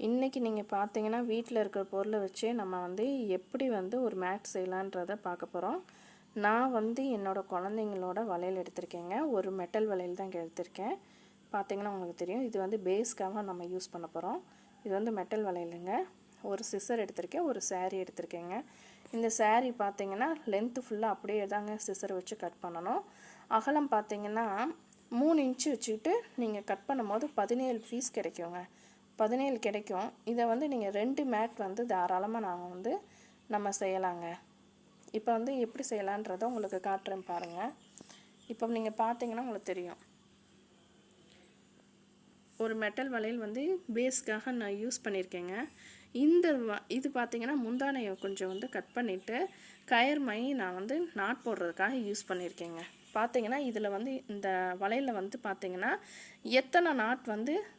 இன்றைக்கி நீங்கள் பார்த்தீங்கன்னா வீட்டில் இருக்கிற பொருளை வச்சு நம்ம எப்படி ஒரு மேட் செய்யலான்றதை பார்க்க போகிறோம். நான் என்னோடய குழந்தைங்களோட வளையல் எடுத்திருக்கேங்க. ஒரு மெட்டல் வளையல் தான் இங்கே எடுத்திருக்கேன். பார்த்தீங்கன்னா உங்களுக்கு தெரியும், இது பேஸ்க்காக நம்ம யூஸ் பண்ண போகிறோம். இது மெட்டல் வளையலுங்க. ஒரு சிசர் எடுத்திருக்கேன், ஒரு saree எடுத்திருக்கேங்க. இந்த saree பார்த்தீங்கன்னா லென்த்து ஃபுல்லாக அப்படியே தாங்க சிசர் வச்சு கட் பண்ணணும். அகலம் பார்த்தீங்கன்னா 3 இன்ச்சு வச்சுக்கிட்டு நீங்கள் கட் பண்ணும்போது 17 பீஸ் கிடைக்குங்க. 17 கிடைக்கும். இதை நீங்கள் 2 மேட் தாராளமாக நம்ம செய்யலாங்க. இப்போ எப்படி செய்யலான்றதை உங்களுக்கு காட்டுறேன் பாருங்கள். இப்போ நீங்கள் பார்த்தீங்கன்னா உங்களுக்கு தெரியும், ஒரு மெட்டல் வளையல் பேஸ்க்காக நான் யூஸ் பண்ணியிருக்கேங்க. இது பார்த்தீங்கன்னா முந்தானையை கொஞ்சம் கட் பண்ணிவிட்டு கயர் மை நான் நாட் போடுறதுக்காக யூஸ் பண்ணியிருக்கேங்க. பார்த்தீங்கன்னா இதில் இந்த வளையலில் பார்த்தீங்கன்னா எத்தனை நாட்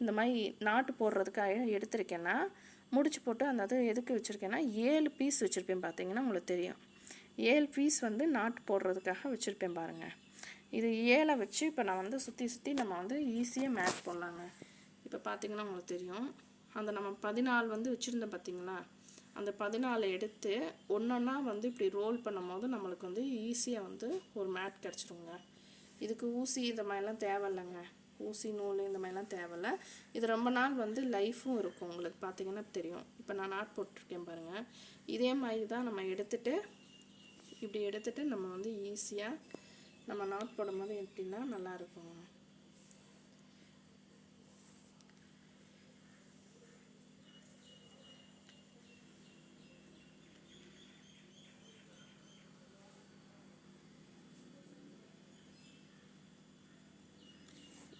இந்த மாதிரி நாட்டு போடுறதுக்காக எடுத்திருக்கேன்னா முடிச்சு போட்டு அந்த எதுக்கு வச்சுருக்கேன்னா 7 பீஸ் வச்சுருப்பேன். பார்த்தீங்கன்னா உங்களுக்கு தெரியும், 7 பீஸ் நாட்டு போடுறதுக்காக வச்சுருப்பேன் பாருங்கள். இது 7 வச்சு இப்போ நான் சுற்றி நம்ம ஈஸியாக மேட்ச் போடலாங்க. இப்போ பார்த்தீங்கன்னா உங்களுக்கு தெரியும், அந்த நம்ம 14 வச்சுருந்தேன் பார்த்தீங்களா, அந்த 14 எடுத்து ஒன்றொன்னா இப்படி ரோல் பண்ணும்போது நம்மளுக்கு ஈஸியாக ஒரு மேட் கிடச்சிருங்க. இதுக்கு ஊசி இந்த மாதிரிலாம் தேவையில்லைங்க. ஊசி நூல் இந்த மாதிரிலாம் தேவையில்லை. இது ரொம்ப நாள் லைஃப்பும் இருக்கும். உங்களுக்கு பார்த்தீங்கன்னா தெரியும். இப்போ நான் நாட் போட்டிருக்கேன் பாருங்கள். இதே மாதிரி தான் நம்ம இப்படி எடுத்துட்டு நம்ம ஈஸியாக நம்ம நாட் போடும்போது எப்படின்னா நல்லாயிருக்கும்.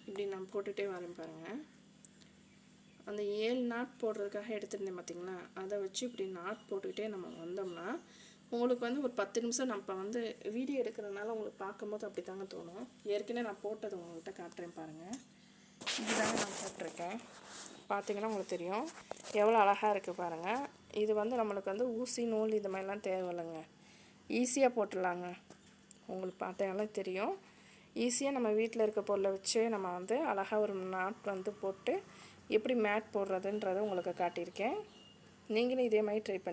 இப்படி நான் போட்டுகிட்டே வரேன் பாருங்கள். அந்த 7 நாட் போடுறதுக்காக எடுத்துருந்தேன் பார்த்தீங்களா, அதை வச்சு இப்படி நாட் போட்டுக்கிட்டே நம்ம வந்தோம்னா உங்களுக்கு ஒரு 10 நிமிஷம் நம்ம வீடியோ எடுக்கிறதுனால உங்களுக்கு பார்க்கும்போது அப்படி தாங்க தோணும். ஏற்கனவே நான் போட்டது உங்கள்கிட்ட காட்டுறேன் பாருங்கள். இதுதாங்க நான் போட்டிருக்கேன். பார்த்தீங்கன்னா உங்களுக்கு தெரியும் எவ்வளோ அழகாக இருக்குது பாருங்கள். இது நம்மளுக்கு ஊசி நூல் இது மாதிரிலாம் தேவையில்லைங்க. ஈஸியாக போட்டுடலாங்க. உங்களுக்கு பார்த்தாலும் தெரியும், ஈஸியாக நம்ம வீட்டில் இருக்க பொருளை வச்சு நம்ம அழகாக ஒரு நாட் போட்டு எப்படி மேட் போடுறதுன்றதை உங்களுக்கு காட்டியிருக்கேன். நீங்களும் இதே மாதிரி ட்ரை பண்ணி